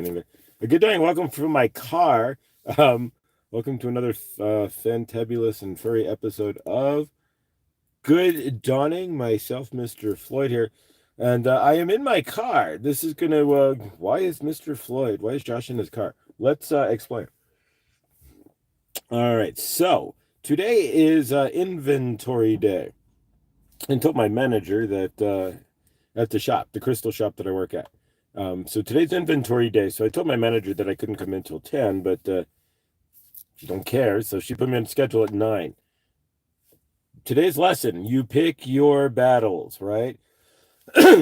beginning there. Good day, and welcome from my car. Welcome to another fantabulous and furry episode of Good Dawning. Myself, Mr. Floyd here, and I am in my car. This is gonna. Why is Mr. Floyd? Why is Josh in his car? Let's explain. All right, so today is inventory day. I told my manager that at the shop, the crystal shop that I work at. So today's inventory day. So I told my manager that I couldn't come in till 10, but she don't care. So she put me on schedule at 9. Today's lesson, you pick your battles, right?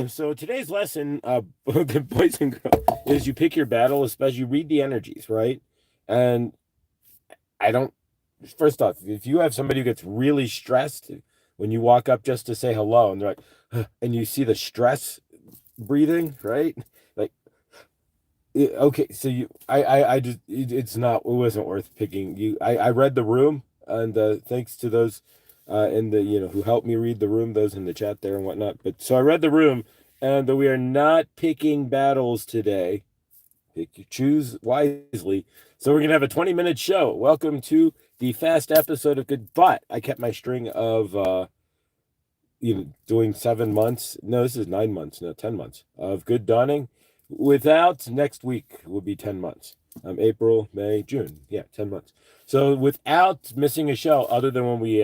So today's lesson, boys and girls, is you pick your battle, especially you read the energies, right? And I don't, first off, if you have somebody who gets really stressed when you walk up just to say hello and they're like, and you see the stress breathing, right? Like, okay, so I just, it wasn't worth picking you. I read the room, and thanks to those in the, who helped me read the room, those in the chat there and whatnot. But so I read the room, and we are not picking battles today. Choose wisely. So we're gonna have a 20-minute show. Welcome to the fast episode of Good. But I kept my string of doing 7 months. No, this is 9 months, no, 10 months of Good Dawning. Without next week will be 10 months. April, May, June. Yeah, 10 months. So without missing a show, other than when we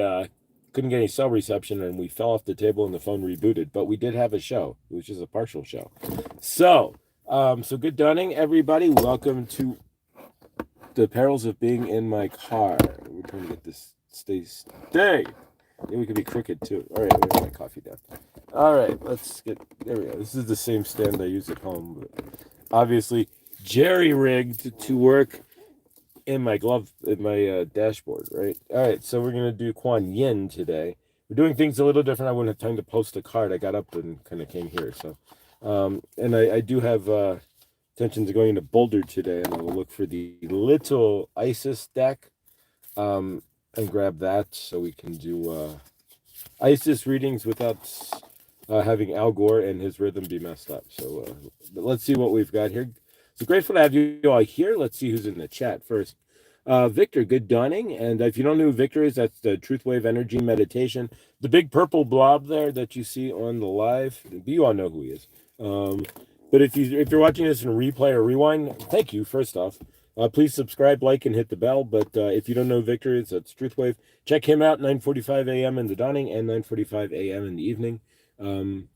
couldn't get any cell reception and we fell off the table and the phone rebooted, but we did have a show, which is a partial show. So Good Dawning, everybody. Welcome to the perils of being in my car. We're trying to get this stay. Yeah, we could be crooked too. All right, where's my coffee down? All right, let's get, there we go. This is the same stand I use at home, but obviously jerry-rigged to work in my dashboard, right? All right, so we're going to do Kuan Yin today. We're doing things a little different. I wouldn't have time to post a card. I got up and kind of came here, so. And I do have intentions of going into Boulder today, and I will look for the little Isis deck. And grab that so we can do Isis readings without having Al Gore and his rhythm be messed up. So but let's see what we've got here. So grateful to have you all here. Let's see who's in the chat first. Victor, Good Dawning. And if you don't know who Victor is, that's the Truth Wave Energy Meditation. The big purple blob there that you see on the live, you all know who he is. But if you're watching this in replay or rewind, thank you, first off. Please subscribe, like, and hit the bell. But if you don't know Victor, that's Truthwave. Check him out, 9:45 a.m. in the dawning and 9:45 a.m. in the evening.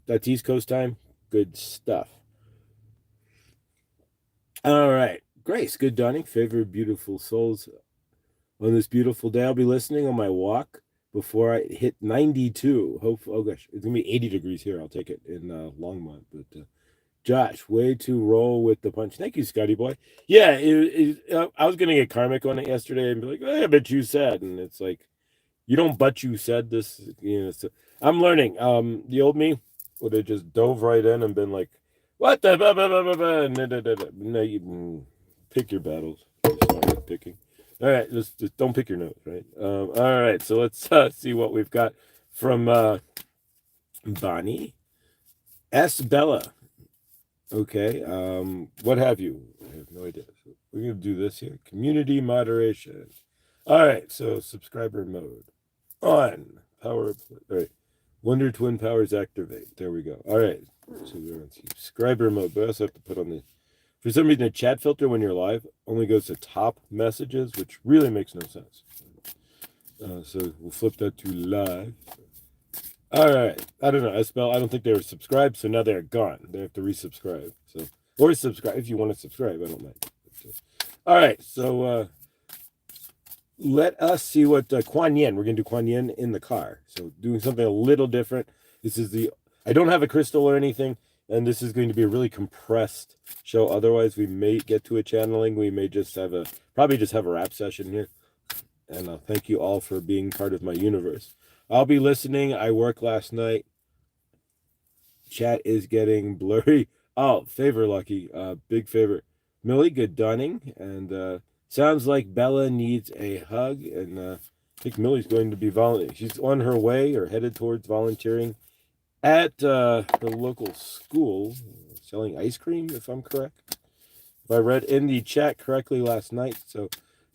That's East Coast time. Good stuff. All right. Grace, Good Dawning. Favorite beautiful souls on this beautiful day. I'll be listening on my walk before I hit 92. Oh, gosh. It's going to be 80 degrees here. I'll take it in Longmont. But Josh, way to roll with the punch. Thank you, Scotty boy. Yeah, I was going to get karmic on it yesterday and be like, I bet you said. And it's like, you don't but you said this. So I'm learning. The old me would have just dove right in and been like, what the? Blah, blah, blah, blah, blah. No, you pick your battles. It's not worth picking. All right, just don't pick your nose, right? All right, so let's see what we've got from Bonnie. S. Bella. Okay, what have you? I have no idea. So we're going to do this here. Community moderation. All right, so subscriber mode. On. Power. All right. Wonder Twin Powers activate. There we go. All right. So we're on subscriber mode. But I also have to put on the, for some reason, the chat filter when you're live only goes to top messages, which really makes no sense. So we'll flip that to live. All right. I don't know. I don't think they were subscribed, so now they're gone. They have to resubscribe. So, or subscribe if you want to subscribe. I don't mind. All right. So let us see what Kuan Yin. We're going to do Kuan Yin in the car. So doing something a little different. This is I don't have a crystal or anything, and this is going to be a really compressed show. Otherwise, we may get to a channeling. We may just probably just have a rap session here. And thank you all for being part of my universe. I'll be listening. I worked last night. Chat is getting blurry. Oh, favor, Lucky. Big favor. Millie, Good Dawning. And sounds like Bella needs a hug. And I think Millie's going to be volunteering. She's on her way or headed towards volunteering at her local school, selling ice cream, if I'm correct. if I read in the chat correctly last night. So,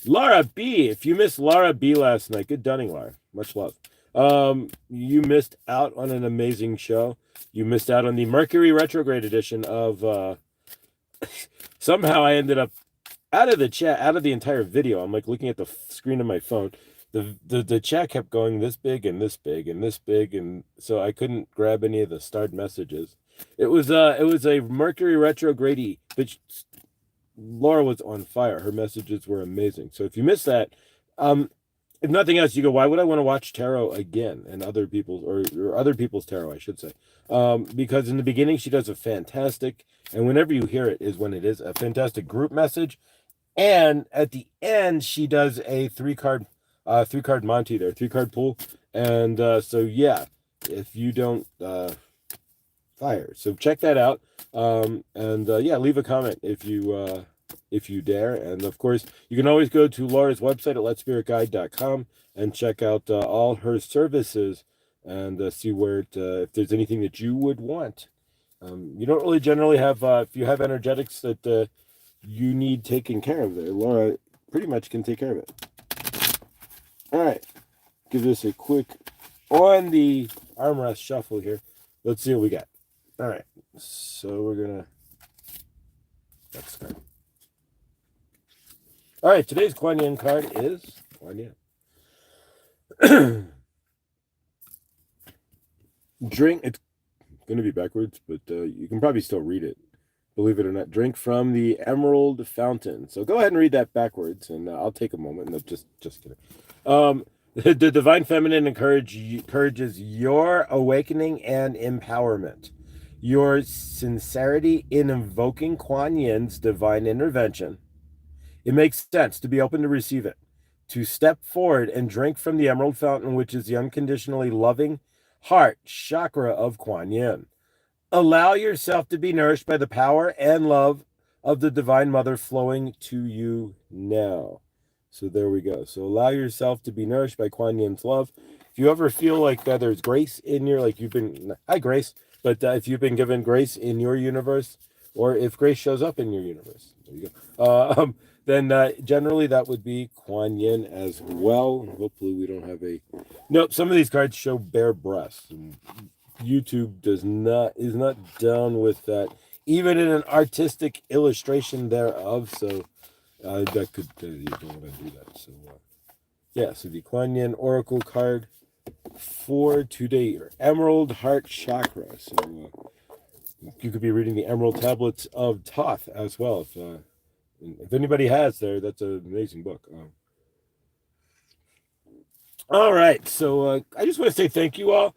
Laura B, if you missed Laura B last night, good dunning, Laura. Much love. You missed out on an amazing show. You missed out on the Mercury retrograde edition of. Somehow I ended up out of the chat, out of the entire video. I'm like looking at the screen of my phone. The chat kept going this big and this big and this big, and so I couldn't grab any of the starred messages. It was a Mercury retrograde, but Laura was on fire. Her messages were amazing. So if you missed that, if nothing else, you go, why would I want to watch tarot again and other people's or other people's tarot, I should say. Because in the beginning she does a fantastic, and whenever you hear it is when it is a fantastic group message. And at the end, she does a three-card Monty there, three-card pool. And so, yeah, if you don't fire. So check that out. Yeah, leave a comment if you dare. And, of course, you can always go to Laura's website at letspiritguide.com and check out all her services and see where if there's anything that you would want. You don't really generally have, if you have energetics that you need taken care of there, Laura pretty much can take care of it. All right, give this a quick on the armrest shuffle here. Let's see what we got. All right, so we're gonna next card. All right, today's Kuan Yin card is Kuan Yin. Drink. It's going to be backwards, but you can probably still read it. Believe it or not, drink from the Emerald Fountain. So go ahead and read that backwards, and I'll take a moment. No, just kidding. The Divine Feminine encourages your awakening and empowerment. Your sincerity in invoking Kuan Yin's divine intervention. It makes sense to be open to receive it. To step forward and drink from the Emerald Fountain, which is the unconditionally loving heart chakra of Kuan Yin. Allow yourself to be nourished by the power and love of the Divine Mother flowing to you now. So there we go. So allow yourself to be nourished by Kuan Yin's love. If you ever feel like there's grace in your, like you've been, hi Grace, but if you've been given grace in your universe, or if grace shows up in your universe, there you go. Then generally that would be Kuan Yin as well. Hopefully we don't have a, nope, some of these cards show bare breasts. And YouTube is not done with that, even in an artistic illustration thereof. So that could you don't want to do that. So yeah, so the Kuan Yin Oracle card for today, your Emerald Heart Chakra. So you could be reading the Emerald Tablets of Thoth as well. If anybody has there, that's an amazing book. All right, so I just want to say thank you all.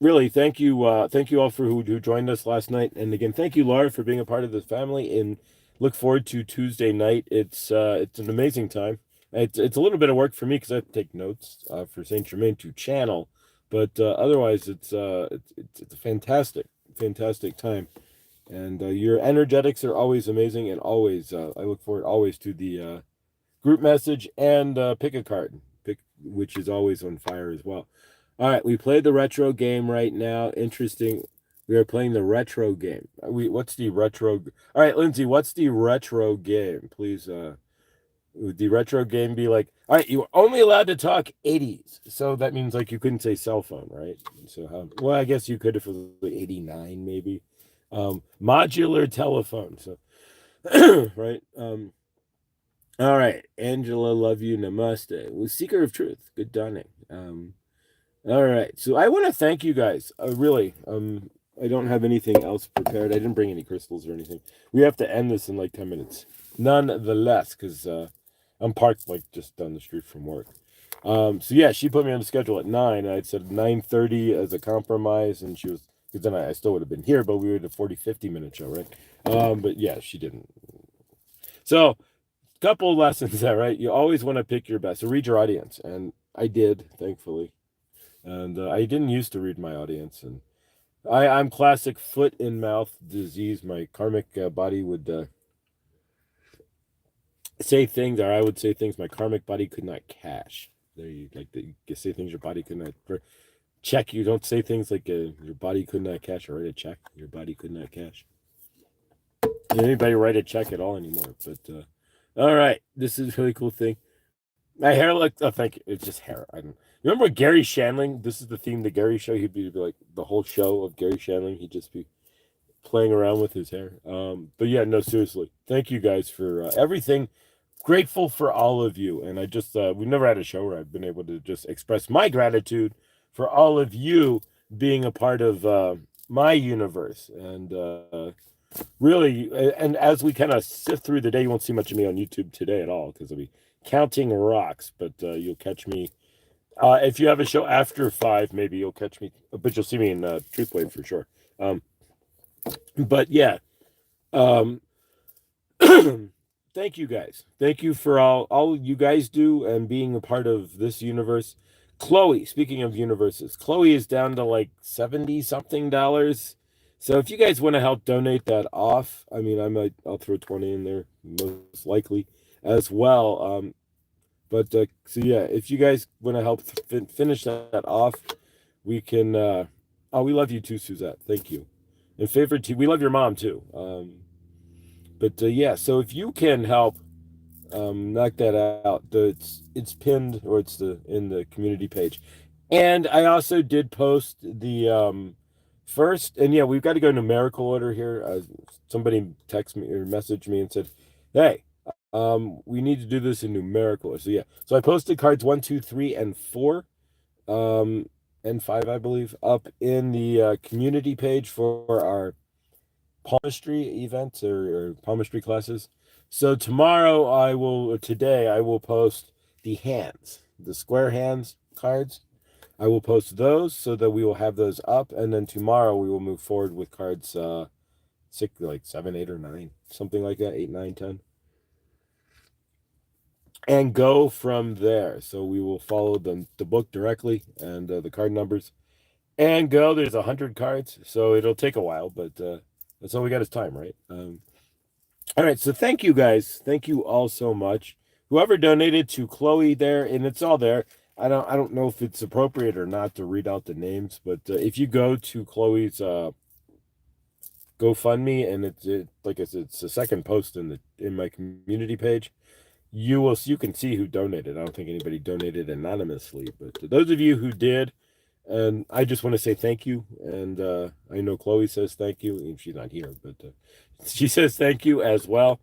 Really, thank you all for who joined us last night, and again, thank you, Laura, for being a part of this family. And look forward to Tuesday night. It's an amazing time. It's a little bit of work for me because I have to take notes for Saint Germain to channel, but otherwise, it's a fantastic time. And your energetics are always amazing, and always I look forward always to the group message and pick a card, which is always on fire as well. All right, we played the retro game right now. Interesting. We are playing the retro game. What's the retro? All right, Lindsay, what's the retro game? Please, would the retro game be like, all right, you were only allowed to talk 80s. So that means like you couldn't say cell phone, right? So well, I guess you could if it was like 89 maybe. Modular telephone. So, right. All right, Angela, love you, namaste. Well, Seeker of Truth, good dawning. All right, so I want to thank you guys. Really, I don't have anything else prepared. I didn't bring any crystals or anything. We have to end this in like 10 minutes, nonetheless, because I'm parked like just down the street from work. So yeah, she put me on the schedule at 9. I said 9:30 as a compromise, and she was, because then I still would have been here, but we were at a 40-50 minute show, right? But yeah, she didn't. So, couple lessons there, right? You always want to pick your best. So read your audience, and I did, thankfully. And I didn't used to read my audience, and I'm classic foot and mouth disease. My karmic body would say things, or I would say things my karmic body could not cash. There you say things your body could not check. You don't say things like your body could not cash, or write a check your body could not cash. anybody write a check at all anymore. But all right, this is a really cool thing. My hair looks. Oh, thank you. It's just hair. I don't. Remember Gary Shandling? This is the theme. The Gary Show. He'd be like the whole show of Gary Shandling. He'd just be playing around with his hair. But yeah, no, seriously. Thank you guys for everything. Grateful for all of you. And I just we've never had a show where I've been able to just express my gratitude for all of you being a part of my universe. And really, and as we kind of sift through the day, you won't see much of me on YouTube today at all because I'll be counting rocks. But you'll catch me if you have a show after 5. Maybe you'll catch me, but you'll see me in Truth Wave for sure. But yeah, um, thank you guys. Thank you for all you guys do and being a part of this universe. Chloe, speaking of universes, Chloe is down to like 70 something dollars. So if you guys want to help donate that off, I mean, I'll throw 20 in there most likely as well. But so yeah, if you guys want to help finish that off, we can. Oh, we love you too, Suzette. Thank you. And favorite we love your mom too. But yeah, so if you can help knock that out, it's pinned or it's in the community page. And I also did post the first, and yeah, we've got to go numerical order here. Somebody texted me or messaged me and said, "Hey, we need to do this in numerical order." So yeah, so I posted cards 1, 2, 3, and 4, and 5, I believe, up in the community page for our palmistry events or palmistry classes. So today I will post the hands, the square hands cards. I will post those so that we will have those up, and then tomorrow we will move forward with cards 6, like 7, 8, or 9, something like that, 8, 9, 10, and go from there. So we will follow the book directly and the card numbers and go. There's 100 cards, so it'll take a while, but that's all we got is time, right? All right, so thank you guys. Thank you all so much. Whoever donated to Chloe there, and it's all there. I don't know if it's appropriate or not to read out the names, but if you go to Chloe's GoFundMe, and like I said, it's the second post in my community page, you can see who donated. I don't think anybody donated anonymously, but to those of you who did, and I just want to say thank you. And I know Chloe says thank you. She's not here, but she says thank you as well.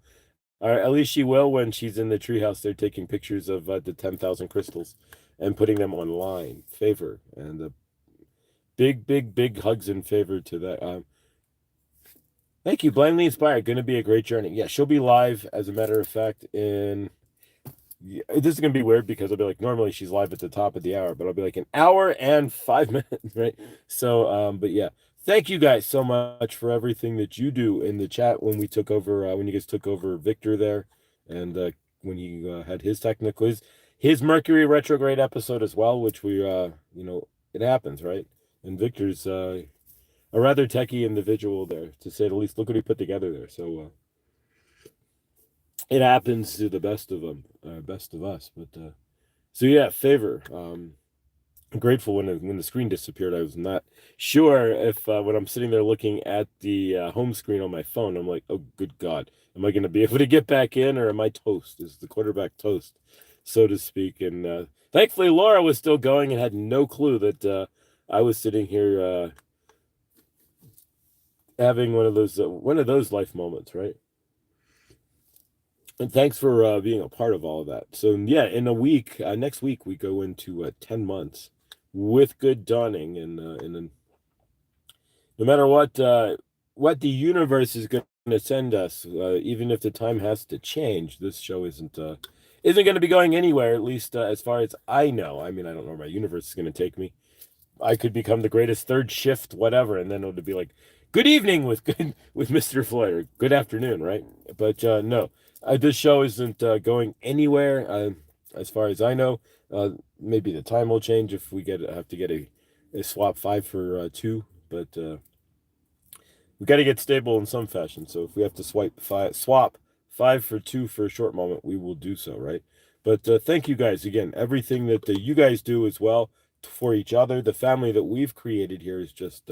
At least she will when she's in the treehouse. They're taking pictures of the 10,000 crystals and putting them online. Favor. And big, big, big hugs in favor to that. Thank you. Blindly Inspired. Going to be a great journey. Yeah, she'll be live, as a matter of fact, this is gonna be weird because I'll be like, normally she's live at the top of the hour, but I'll be like an hour and 5 minutes, right? So but yeah, thank you guys so much for everything that you do in the chat when we took over when you guys took over Victor there, and when he had his his Mercury retrograde episode as well, which we it happens, right? And Victor's a rather techie individual there, to say the least. Look what he put together there. So it happens to the best of them, best of us. But so yeah, favor. I'm grateful when the screen disappeared. I was not sure if when I'm sitting there looking at the home screen on my phone, I'm like, oh, good God, am I going to be able to get back in, or am I toast? Is the quarterback toast, so to speak? And thankfully, Laura was still going and had no clue that I was sitting here having one of those life moments, right? And thanks for being a part of all of that. So yeah, in a week, next week, we go into 10 months with good dawning, and then no matter what the universe is going to send us, even if the time has to change, this show isn't going to be going anywhere. At least as far as I know. I mean, I don't know where my universe is going to take me. I could become the greatest third shift, whatever, and then it would be like, good evening with Mr. Floyd, or good afternoon, right? But no, this show isn't going anywhere, as far as I know. Maybe the time will change if we have to get a swap 5 for 2, but we got to get stable in some fashion. So if we have to swap 5 for 2 for a short moment, we will do so, right? But thank you guys again. Everything that you guys do as well for each other, the family that we've created here is just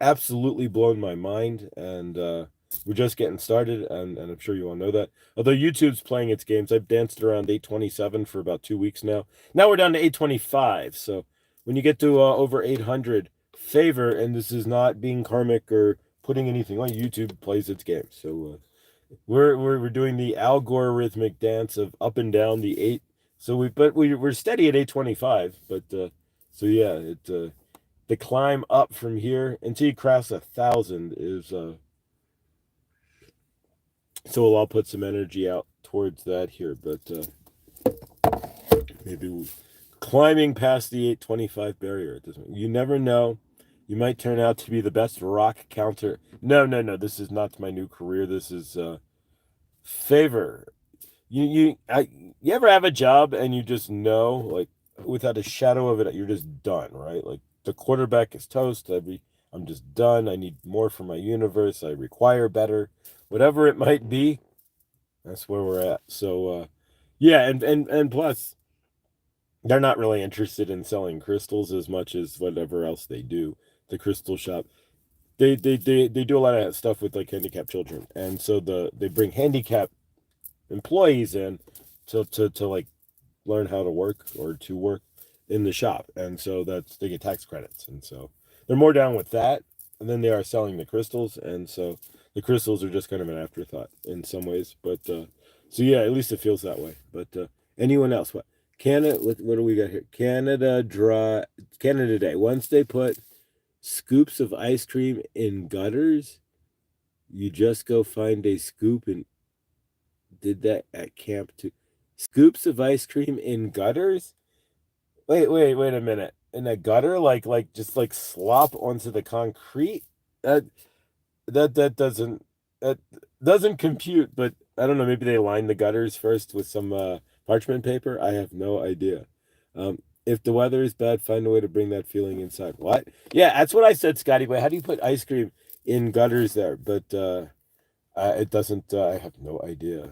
absolutely blown my mind. And we're just getting started, and I'm sure you all know that. Although YouTube's playing its games, I've danced around 827 for about 2 weeks now. Now we're down to 825. So when you get to over 800, favor, and this is not being karmic or putting anything on, YouTube plays its game. So we're doing the algorithmic dance of up and down the eight. So we're steady at 825, but so yeah, the climb up from here until you cross 1,000 is so we'll all put some energy out towards that here, but maybe climbing past the 825 barrier at this point. You never know. You might turn out to be the best rock counter. No, no, no. This is not my new career. This is favor. You ever have a job and you just know, like, without a shadow of it, you're just done, right? Like the quarterback is toast. I'm just done. I need more from my universe. I require better, whatever it might be. That's where we're at. So, yeah, and plus, they're not really interested in selling crystals as much as whatever else they do. The crystal shop, they do a lot of stuff with like handicapped children, and so they bring handicapped employees in to like learn how to work or to work in the shop, and so they get tax credits, and so they're more down with that, and then they are selling the crystals, and so the crystals are just kind of an afterthought in some ways, but so yeah, at least it feels that way. But anyone else? What Canada? What do we got here? Canada Day. Once they put scoops of ice cream in gutters, you just go find a scoop and did that at camp too. Scoops of ice cream in gutters? Wait a minute. In a gutter, like just like slop onto the concrete? That that doesn't that doesn't compute, but I don't know, maybe they line the gutters first with some parchment paper. I have no idea. If the weather is bad, find a way to bring that feeling inside. What? Yeah, that's what I said, Scotty. But how do you put ice cream in gutters there? But it doesn't. I have no idea.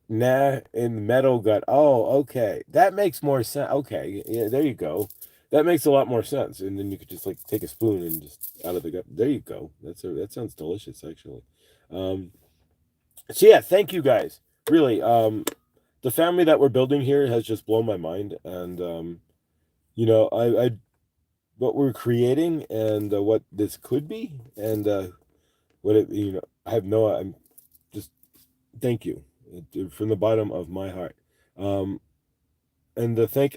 Nah, in metal gut. Oh, okay. That makes more sense. Okay, yeah, there you go. That makes a lot more sense. And then you could just like take a spoon and just out of the gut. There you go. That sounds delicious, actually. Um, so yeah, thank you guys. Really, the family that we're building here has just blown my mind, and I what we're creating and what this could be, and what it I have no. I'm just thank you from the bottom of my heart. Um, and the thank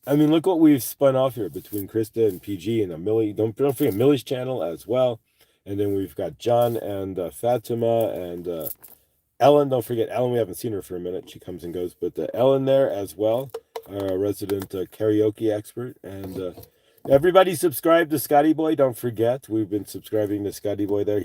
I mean, look what we've spun off here between Krista and PG and Millie. Don't forget Millie's channel as well. And then we've got John and Fatima and Ellen. Don't forget Ellen. We haven't seen her for a minute. She comes and goes, but Ellen there as well, our resident karaoke expert. And everybody subscribe to Scotty Boy. Don't forget, we've been subscribing to Scotty Boy there.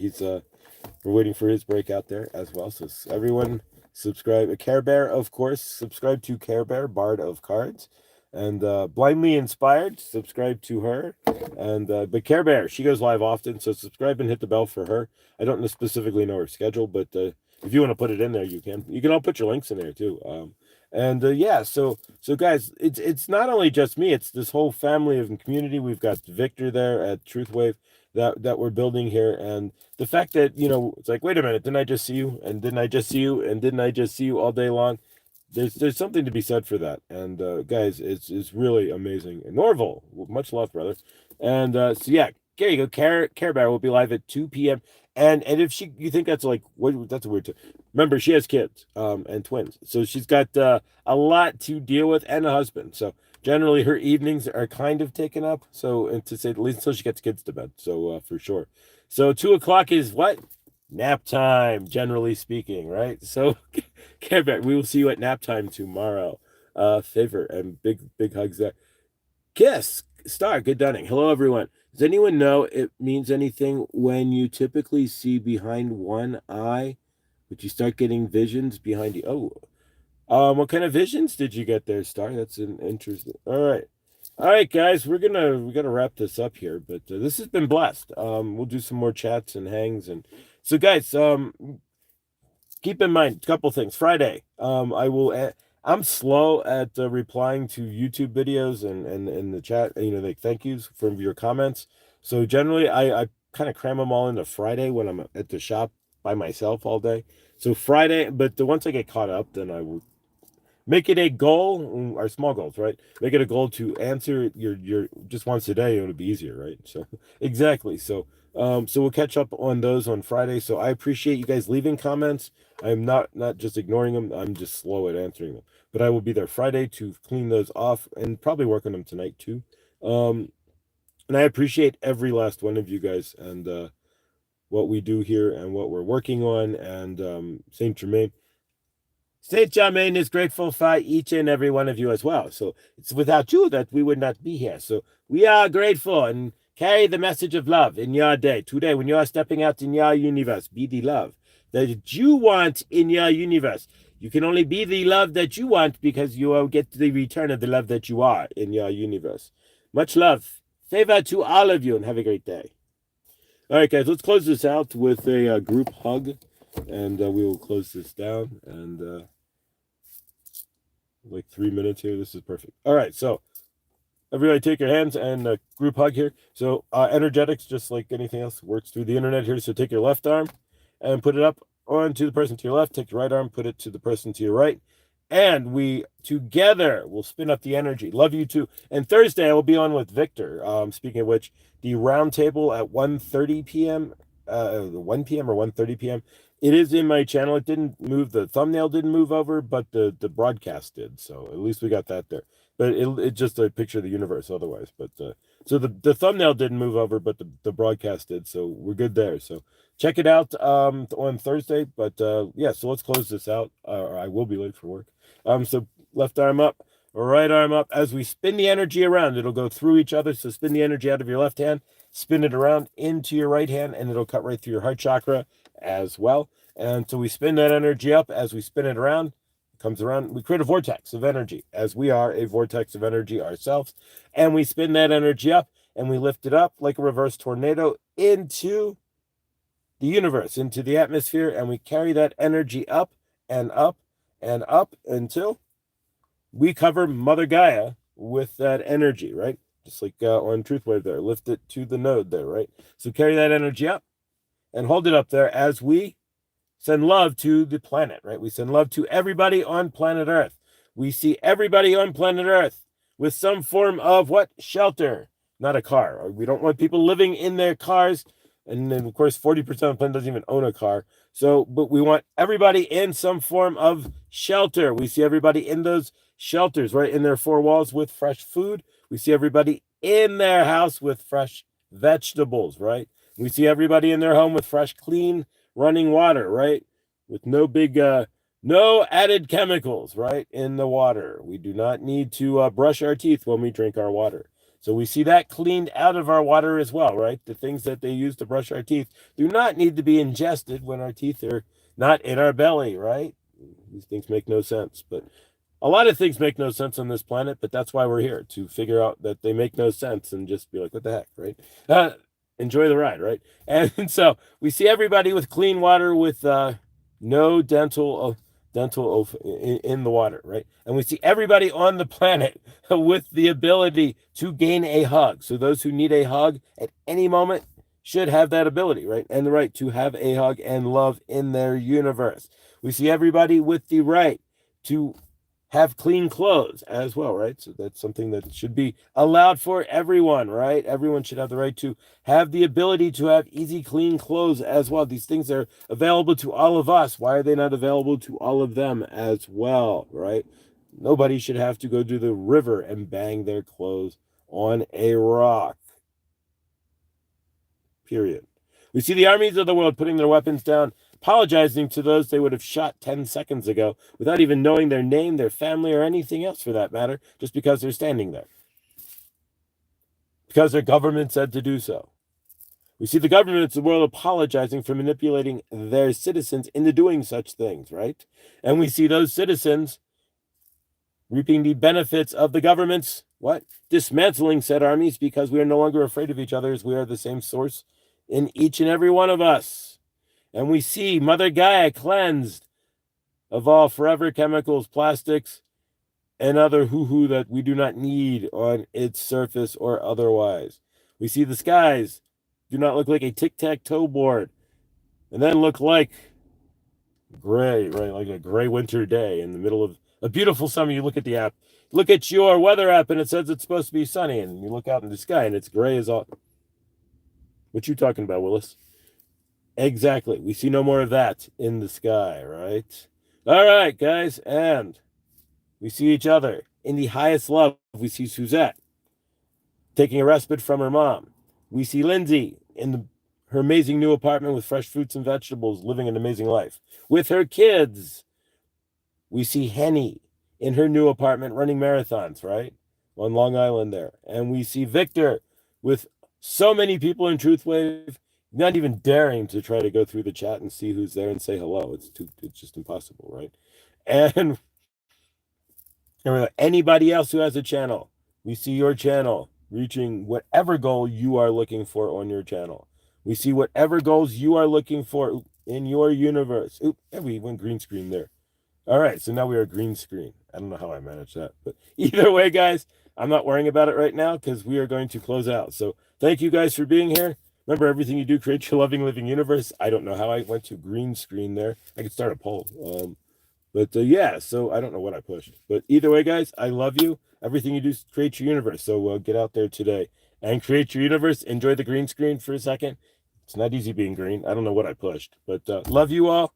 We're waiting for his breakout there as well. So everyone subscribe. Care Bear, of course. Subscribe to Care Bear, Bard of Cards. And Blindly Inspired, subscribe to her. And but Care Bear, she goes live often, so subscribe and hit the bell for her. I don't specifically know her schedule, but if you want to put it in there, you can. You can all put your links in there too. And yeah, so guys, it's not only just me; it's this whole family of community. We've got Victor there at Truthwave that we're building here, and the fact that it's like, wait a minute, didn't I just see you? And didn't I just see you? And didn't I just see you all day long? There's something to be said for that, and guys, it's really amazing. And Norval, much love, brother. And so yeah, there you go. Care Bear will be live at 2 p.m. And if you think that's like what, that's a weird. Remember, she has kids, and twins, so she's got a lot to deal with and a husband. So generally, her evenings are kind of taken up. So, and to say the least, until she gets kids to bed. So for sure. So 2 o'clock is what? Nap time, generally speaking, right? So Care Bear, we will see you at nap time tomorrow. Favor and big hugs there. Kiss Star, good dunning. Hello everyone. Does anyone know it means anything when you typically see behind one eye, but you start getting visions behind you? What kind of visions did you get there, Star? That's an interesting. All right, guys, we gotta wrap this up here, but this has been blessed. We'll do some more chats and hangs, and so guys, keep in mind a couple things. Friday, I'm slow at replying to YouTube videos and in the chat. Like thank yous for your comments. So generally, I kind of cram them all into Friday when I'm at the shop by myself all day. So Friday, but once I get caught up, then I will make it a goal, our small goals, right? Make it a goal to answer your just once a day. It'll be easier, right? So exactly. So we'll catch up on those on Friday. So I appreciate you guys leaving comments. I'm not just ignoring them. I'm just slow at answering them. But I will be there Friday to clean those off and probably work on them tonight too. And I appreciate every last one of you guys and what we do here and what we're working on. And Saint Germain. Saint Germain is grateful for each and every one of you as well. So it's without you that we would not be here. So we are grateful and carry the message of love in your day. Today, when you are stepping out in your universe, be the love that you want in your universe. You can only be the love that you want because you will get the return of the love that you are in your universe. Much love. Favor to all of you and have a great day. All right, guys, let's close this out with a group hug. And we will close this down. And like 3 minutes here. This is perfect. All right, so everybody take your hands and group hug here. So energetics, just like anything else, works through the internet here. So take your left arm and put it up onto the person to your left. Take your right arm, put it to the person to your right. And we together will spin up the energy. Love you too. And Thursday I will be on with Victor. Speaking of which, the round table at 1:30 p.m. 1 p.m. or 1:30 p.m. It is in my channel. It didn't move. The thumbnail didn't move over, but the broadcast did. So at least we got that there. But it's just a picture of the universe otherwise. But so the thumbnail didn't move over, but the broadcast did. So we're good there. So check it out on Thursday. But yeah, so let's close this out. Or I will be late for work. So left arm up, right arm up. As we spin the energy around, it'll go through each other. So spin the energy out of your left hand, spin it around into your right hand, and it'll cut right through your heart chakra as well. And so we spin that energy up. As we spin it around, it comes around. We create a vortex of energy, as we are a vortex of energy ourselves. And we spin that energy up, and we lift it up like a reverse tornado into the universe, into the atmosphere, and we carry that energy up and up and up until we cover Mother Gaia with that energy, right? Just like on Truth Wave there, lift it to the node there, right? So carry that energy up and hold it up there as we send love to the planet, right? We send love to everybody on planet Earth. We see everybody on planet Earth with some form of what? Shelter, not a car. We don't want people living in their cars. And then, of course, 40% of the planet doesn't even own a car. So, but we want everybody in some form of shelter. We see everybody in those shelters, right, in their four walls with fresh food. We see everybody in their house with fresh vegetables, right? We see everybody in their home with fresh, clean, running water, right? With no big, no added chemicals, right, in the water. We do not need to brush our teeth when we drink our water. So we see that cleaned out of our water as well, right? The things that they use to brush our teeth do not need to be ingested when our teeth are not in our belly, right? These things make no sense. But a lot of things make no sense on this planet, but that's why we're here, to figure out that they make no sense and just be like, what the heck, right? Enjoy the ride, right? And so we see everybody with clean water with no dental in the water, right? And we see everybody on the planet with the ability to gain a hug. So those who need a hug at any moment should have that ability, right? And the right to have a hug and love in their universe. We see everybody with the right to have clean clothes as well, right? So that's something that should be allowed for everyone, right? Everyone should have the right to have the ability to have easy, clean clothes as well. These things are available to all of us. Why are they not available to all of them as well, right? Nobody should have to go to the river and bang their clothes on a rock. Period. We see the armies of the world putting their weapons down, apologizing to those they would have shot 10 seconds ago without even knowing their name, their family, or anything else for that matter, just because they're standing there. Because their government said to do so. We see the governments of the world apologizing for manipulating their citizens into doing such things, right? And we see those citizens reaping the benefits of the government's, what? Dismantling said armies, because we are no longer afraid of each other, as we are the same source in each and every one of us. And we see Mother Gaia cleansed of all forever chemicals, plastics, and other hoo-hoo that we do not need on its surface or otherwise. We see the skies Do not look like a tic-tac-toe board. And then look like gray, right? Like a gray winter day in the middle of a beautiful summer. You look at the app, look at your weather app, and it says it's supposed to be sunny. And you look out in the sky and it's gray as all. What you talking about, Willis? Exactly. We see no more of that in the sky, right? All right, guys. And we see each other. In the highest love, we see Suzette taking a respite from her mom. We see Lindsay in her amazing new apartment with fresh fruits and vegetables, living an amazing life. With her kids, we see Henny in her new apartment running marathons, right? On Long Island there. And we see Victor with so many people in Truthwave, not even daring to try to go through the chat and see who's there and say hello. It's just impossible, right? And anybody else who has a channel, we see your channel reaching whatever goal you are looking for on your channel. We see whatever goals you are looking for in your universe. Oop, we went green screen there. All right, so now we are green screen. I don't know how I managed that, but either way, guys, I'm not worrying about it right now because we are going to close out. So thank you guys for being here. Remember, everything you do creates your loving, living universe. I don't know how I went to green screen there. I could start a poll. Yeah, so I don't know what I pushed. But either way, guys, I love you. Everything you do creates your universe. So get out there today and create your universe. Enjoy the green screen for a second. It's not easy being green. I don't know what I pushed, but love you all.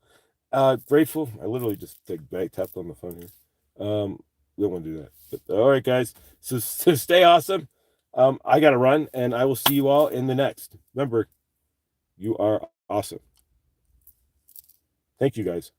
Grateful. I literally just tapped on the phone here. We don't want to do that. But, all right, guys. So stay awesome. I got to run, and I will see you all in the next. Remember, you are awesome. Thank you, guys.